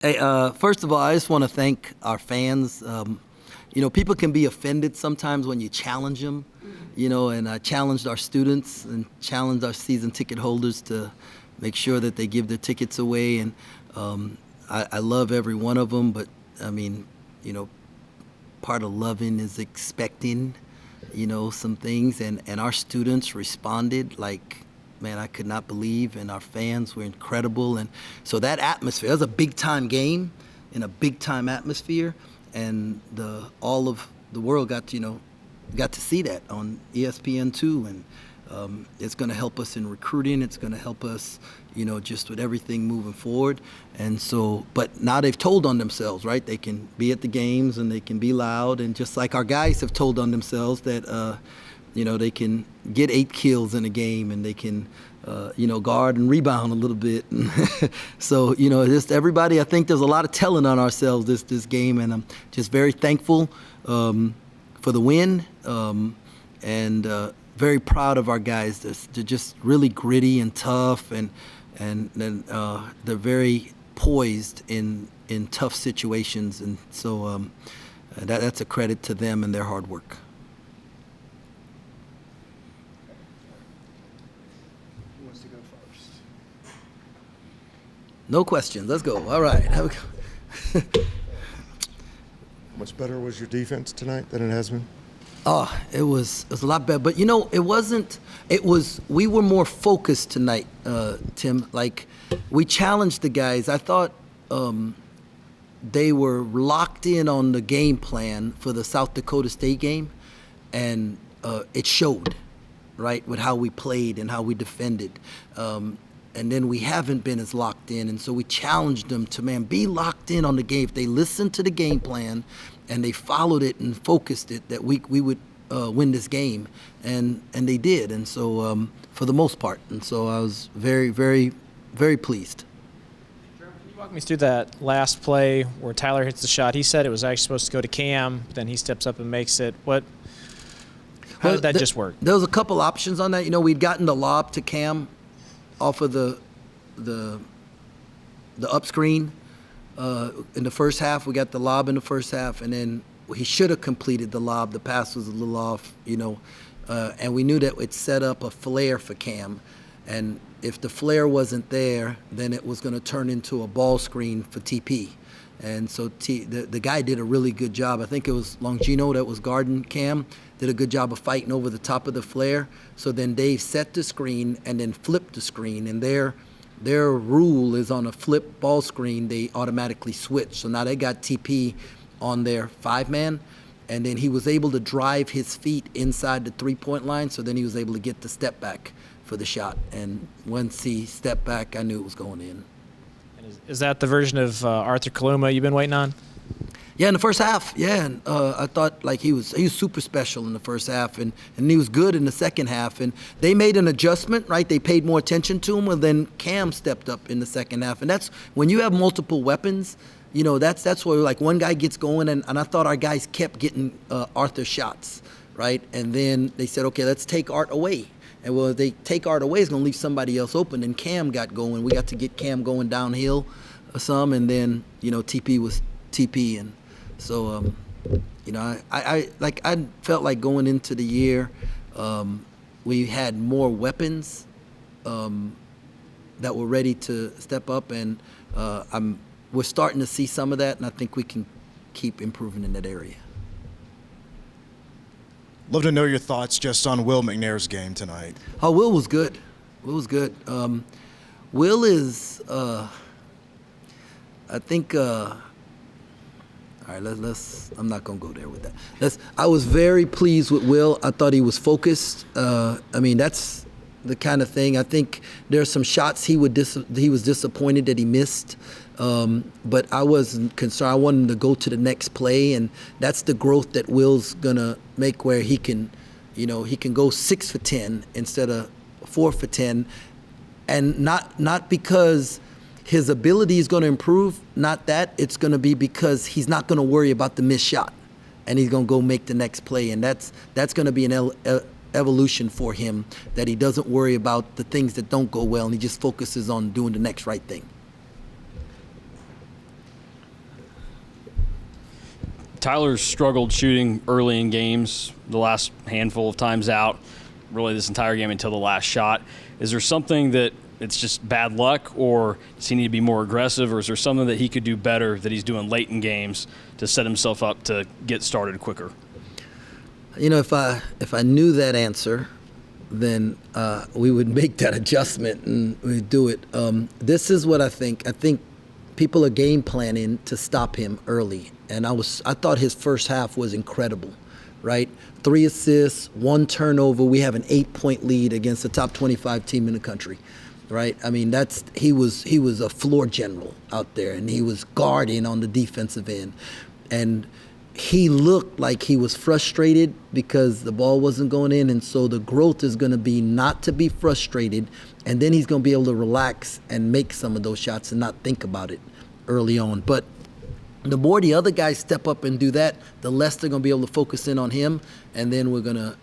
Hey, first of all, I just want to thank our fans. People can be offended sometimes when you challenge them, and I challenged our students and challenged our season ticket holders to make sure that they give their tickets away. And I love every one of them, but I mean, part of loving is expecting, some things. And our students responded like, man, I could not believe, and our fans were incredible. And so that atmosphere, that was a big-time game in a big-time atmosphere, and all of the world got to see that on ESPN2, and it's going to help us in recruiting. It's going to help us, just with everything moving forward. And so, but now they've told on themselves, right? They can be at the games and they can be loud, and just like our guys have told on themselves that, they can get 8 kills in a game, and they can, guard and rebound a little bit. So, just everybody, I think there's a lot of telling on ourselves this game, and I'm just very thankful for the win, and very proud of our guys. They're just really gritty and tough, and they're very poised in tough situations, and so that's a credit to them and their hard work. No questions. Let's go. All right. Much better was your defense tonight than it has been? Oh, it was a lot better. But, we were more focused tonight, Tim. Like, we challenged the guys. I thought they were locked in on the game plan for the South Dakota State game, and it showed, right, with how we played and how we defended. And then we haven't been as locked in, and so we challenged them to, be locked in on the game. If they listened to the game plan and they followed it and focused it, that we would win this game, and they did. And so for the most part, and so I was very, very, very pleased. Jerome, can you walk me through that last play where Tyler hits the shot? He said it was actually supposed to go to Cam, but then he steps up and makes it. How did that just work? There was a couple options on that. We'd gotten the lob to Cam off of the up screen in the first half. We got the lob in the first half, and then he should have completed the lob. The pass was a little off, and we knew that it set up a flare for Cam. And if the flare wasn't there, then it was going to turn into a ball screen for TP. And so the guy did a really good job. I think it was Longino that was guarding Cam, did a good job of fighting over the top of the flare. So then Dave set the screen and then flipped the screen. And their rule is on a flip ball screen, they automatically switch. So now they got TP on their 5-man. And then he was able to drive his feet inside the 3-point line. So then he was able to get the step back for the shot. And once he stepped back, I knew it was going in. Is that the version of Arthur Kaluma you've been waiting on? Yeah, in the first half, yeah. And I thought he was super special in the first half, and he was good in the second half. And they made an adjustment, right? They paid more attention to him, and then Cam stepped up in the second half. And that's when you have multiple weapons, that's where one guy gets going, and I thought our guys kept getting Arthur shots, right? And then they said, okay, let's take Art away. And if they take Art away, it's going to leave somebody else open. And Cam got going. We got to get Cam going downhill some, and then, TP was TP. And so, I felt like going into the year, we had more weapons that were ready to step up. And we're starting to see some of that, and I think we can keep improving in that area. Love to know your thoughts just on Will McNair's game tonight. Oh, Will was good. Will is, I think, all right, I'm not going to go there with that. I was very pleased with Will. I thought he was focused. That's the kind of thing. I think there are some shots he was disappointed that he missed. But I wasn't concerned. I wanted him to go to the next play, and that's the growth that Will's gonna make, where he can go 6 for 10 instead of 4 for 10, and not because his ability is going to improve. Not that it's going to be because he's not going to worry about the missed shot, and he's going to go make the next play, and that's going to be an evolution for him, that he doesn't worry about the things that don't go well, and he just focuses on doing the next right thing. Tyler's struggled shooting early in games, the last handful of times out, really this entire game until the last shot. Is there something that it's just bad luck, or does he need to be more aggressive, or is there something that he could do better that he's doing late in games to set himself up to get started quicker? You know, if I knew that answer, then we would make that adjustment and we'd do it. This is what I think. I think people are game planning to stop him early. And I thought his first half was incredible, right? 3 assists, 1 turnover. We have an 8-point lead against the top 25 team in the country, right? I mean, he was a floor general out there, and he was guarding on the defensive end. And he looked like he was frustrated because the ball wasn't going in, and so the growth is going to be not to be frustrated, and then he's going to be able to relax and make some of those shots and not think about it early on. But the more the other guys step up and do that, the less they're going to be able to focus in on him, and then we're going to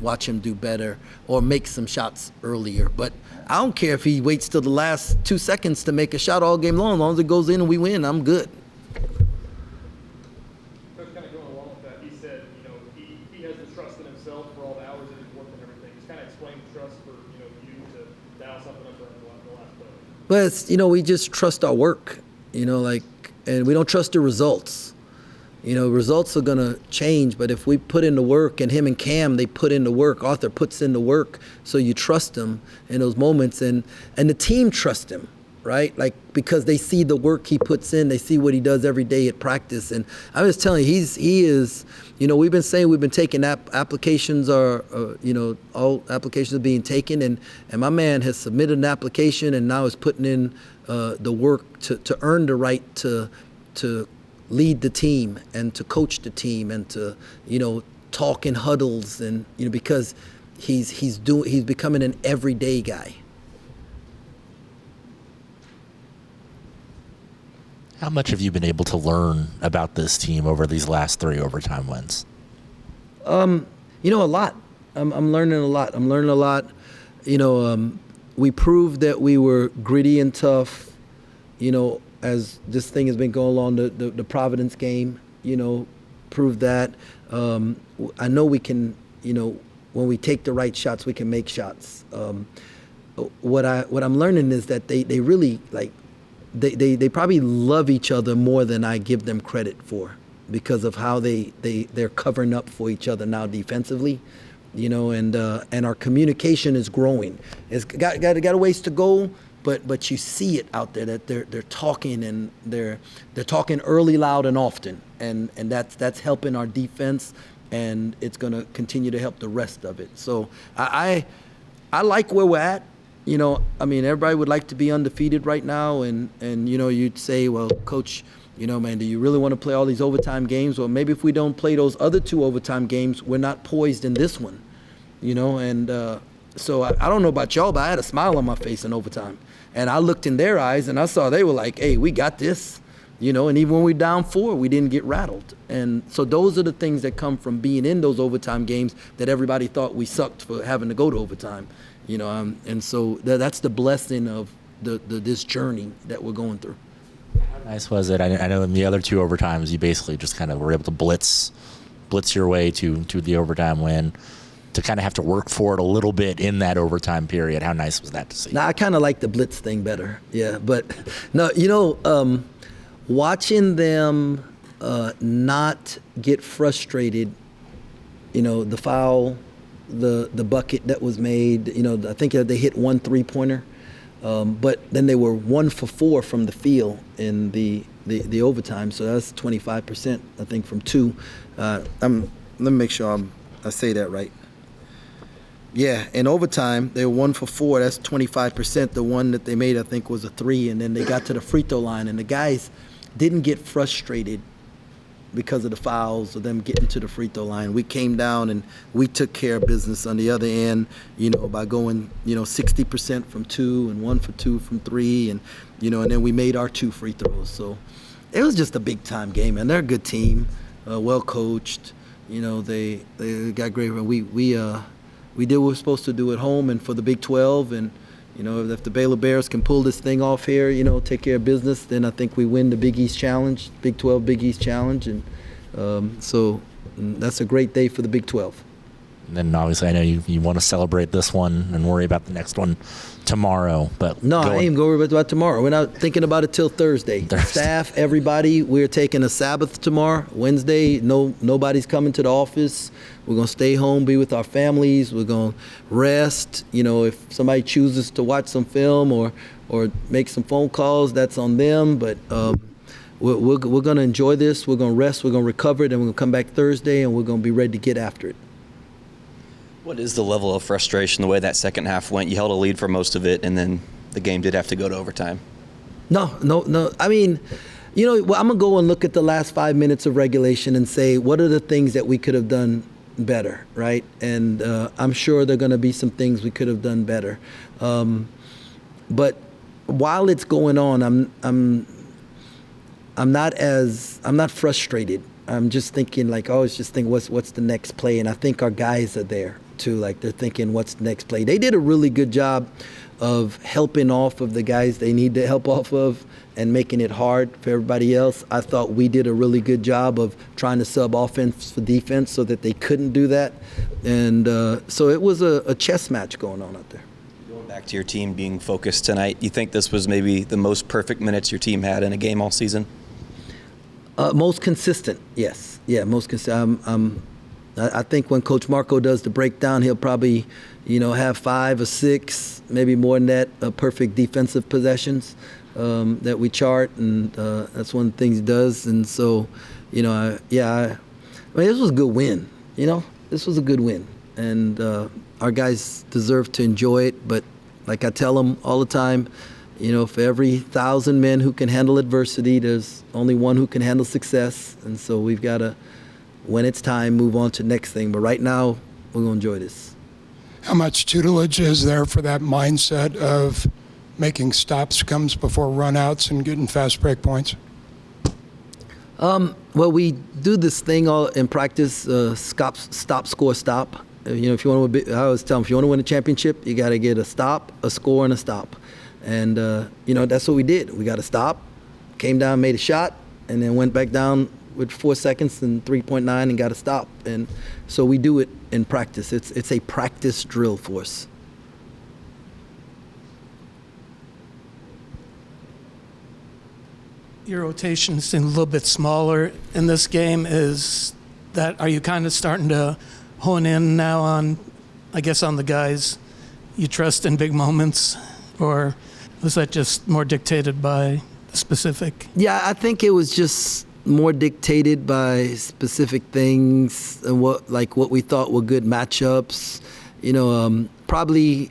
watch him do better or make some shots earlier. But I don't care if he waits till the last 2 seconds to make a shot all game long. As long as it goes in and we win, I'm good. Coach, kind of going along with that, he said, he has the trust in himself for all the hours that he's worked and everything. Just kind of explain trust for, you to dial something up during the last play. But it's, we just trust our work, and we don't trust the results. Results are going to change, but if we put in the work, and him and Cam, they put in the work, Arthur puts in the work, so you trust him in those moments, and the team trusts him, right? Like, because they see the work he puts in, they see what he does every day at practice. And I'm just telling you, he is, we've been saying we've been taking applications all applications are being taken, and my man has submitted an application and now is putting in the work to earn the right to lead the team and to coach the team and to, talk in huddles, and, because he's becoming an everyday guy. How much have you been able to learn about this team over these last 3 overtime wins? A lot. I'm learning a lot. We proved that we were gritty and tough, as this thing has been going along. The Providence game, proved that. I know we can, when we take the right shots, we can make shots. What I'm learning is that they really, they probably love each other more than I give them credit for, because of how they're covering up for each other now defensively, and our communication is growing. It's got a ways to go, but you see it out there that they're talking, and they're talking early, loud, and often, and that's helping our defense, and it's going to continue to help the rest of it. So I like where we're at. Everybody would like to be undefeated right now, and you'd say, well, Coach, man, do you really want to play all these overtime games? Well, maybe if we don't play those other 2 overtime games, we're not poised in this one, so I don't know about y'all, but I had a smile on my face in overtime, and I looked in their eyes, and I saw they were like, hey, we got this, and even when we down 4, we didn't get rattled. And so those are the things that come from being in those overtime games that everybody thought we sucked for having to go to overtime. And so that's the blessing of this journey that we're going through. How nice was it? I know in the other 2 overtimes, you basically just kind of were able to blitz your way to the overtime win. To kind of have to work for it a little bit in that overtime period. How nice was that to see? Now, I kind of like the blitz thing better. Yeah, but no, watching them not get frustrated, the foul, the bucket that was made, I think they hit 1 3-pointer, but then they were 1 for 4 from the field in the overtime, so that's 25%, I think, from 2. Let me make sure I say that right. Yeah, in overtime, they were 1 for 4. That's 25%. The one that they made, I think, was a 3, and then they got to the free throw line, and the guys didn't get frustrated because of the fouls or them getting to the free throw line. We came down and we took care of business on the other end, by going, 60% from 2 and 1 for 2 from 3, and and then we made our 2 free throws. So it was just a big time game, and they're a good team, well coached. They got great. We did what we're supposed to do at home and for the Big 12, and if the Baylor Bears can pull this thing off here, take care of business, then I think we win the Big East Challenge, Big 12 Big East Challenge, and So that's a great day for the Big 12. And then obviously I know you want to celebrate this one and worry about the next one tomorrow. But No, I ain't going to worry about tomorrow. We're not thinking about it till Thursday. Staff, everybody, we're taking a Sabbath tomorrow. Wednesday, nobody's coming to the office. We're going to stay home, be with our families. We're going to rest. If somebody chooses to watch some film or make some phone calls, that's on them. But we're going to enjoy this. We're going to rest. We're going to recover. Then we're going to come back Thursday, and we're going to be ready to get after it. What is the level of frustration the way that second half went? You held a lead for most of it, and then the game did have to go to overtime. No. I mean, I'm going to go and look at the last 5 minutes of regulation and say, what are the things that we could have done better, right? And I'm sure there are going to be some things we could have done better. But while it's going on, I'm not frustrated. I'm just thinking what's the next play? And I think our guys are there too. Like, they're thinking, what's the next play? They did a really good job of helping off of the guys they need to help off of and making it hard for everybody else. I thought we did a really good job of trying to sub offense for defense so that they couldn't do that. And so it was a chess match going on out there. Going back to your team being focused tonight, you think this was maybe the most perfect minutes your team had in a game all season? Most consistent, yes. Yeah, most consistent. I think when Coach Marco does the breakdown, he'll probably, have 5 or 6, maybe more than that, perfect defensive possessions that we chart, and that's one of the things he does. And so, this was a good win. This was a good win, and our guys deserve to enjoy it. But like I tell them all the time, for every 1,000 men who can handle adversity, there's only one who can handle success. And so we've got to, when it's time, move on to the next thing. But right now, we're going to enjoy this. How much tutelage is there for that mindset of making stops comes before runouts and getting fast break points? Well, we do this thing all in practice, stop, score, stop. If you want to, I always tell them, if you want to win a championship, you got to get a stop, a score, and a stop. And, that's what we did. We got a stop, came down, made a shot, and then went back down with 4 seconds and 3.9 and got a stop. And so we do it in practice. It's a practice drill for us. Your rotation seemed a little bit smaller in this game. Are you kind of starting to hone in now on the guys you trust in big moments? Or was that just more dictated by the specific? Yeah, I think it was just more dictated by specific things and what we thought were good matchups. Probably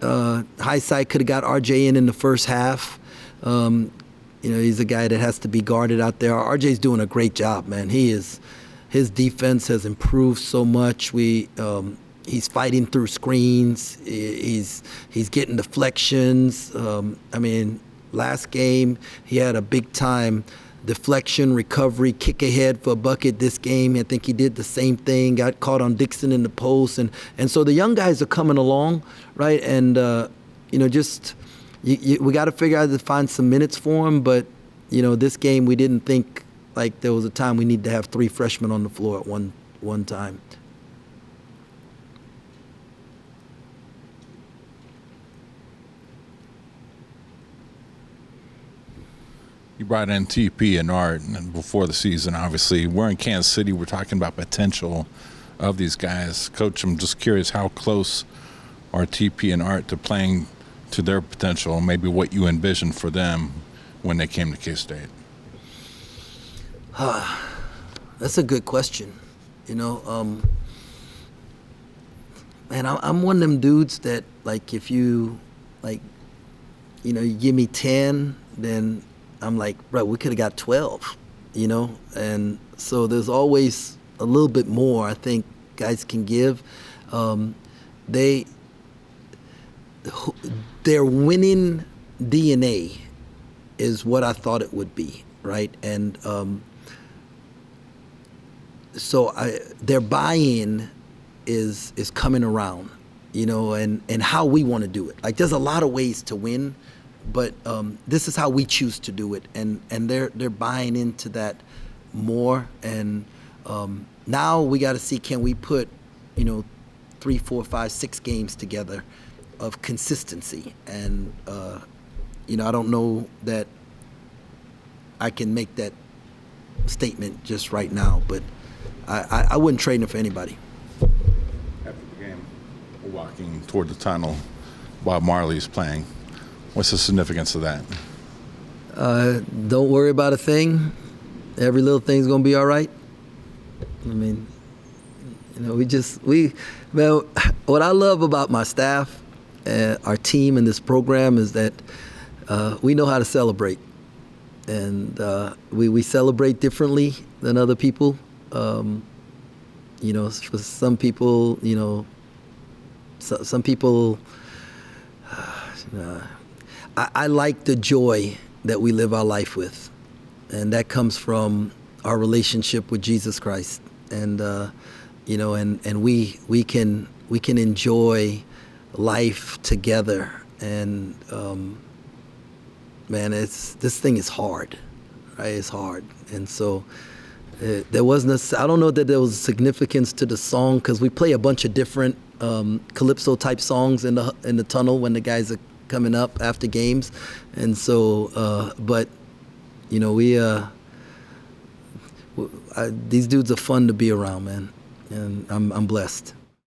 hindsight could have got RJ in the first half. He's a guy that has to be guarded out there. RJ's doing a great job, man. His defense has improved so much. He's fighting through screens. He's getting deflections. Last game he had a big time deflection, recovery, kick ahead for a bucket. This game, I think he did the same thing. Got caught on Dixon in the post, and so the young guys are coming along, right? And we got to figure out to find some minutes for him. But this game we didn't think like there was a time we need to have 3 freshmen on the floor at one time. You brought in TP and Art and before the season, obviously. We're in Kansas City. We're talking about potential of these guys. Coach, I'm just curious, how close are TP and Art to playing to their potential, and maybe what you envisioned for them when they came to K-State? That's a good question. Man, I'm one of them dudes that, if you, you give me 10, then I'm like, bro, we could have got 12, And so there's always a little bit more I think guys can give. Their winning DNA is what I thought it would be, right? And so their buy-in is coming around, and how we want to do it. There's a lot of ways to win, but this is how we choose to do it, and they're buying into that more. And now we got to see, can we put, 3, 4, 5, 6 games together of consistency. And, I don't know that I can make that statement just right now, but I wouldn't trade him for anybody. After the game, we're walking toward the tunnel while Marley's playing. What's the significance of that? Don't worry about a thing. Every little thing's gonna be all right. I mean, what I love about my staff, our team, and this program is that we know how to celebrate, and we celebrate differently than other people. For some people, some people. I like the joy that we live our life with, and that comes from our relationship with Jesus Christ, and and we can enjoy life together, and man, this thing is hard, right? It's hard, and so there wasn't I don't know that there was significance to the song, because we play a bunch of different calypso type songs in the tunnel when the guys are coming up after games, and so but these dudes are fun to be around, man, and I'm blessed.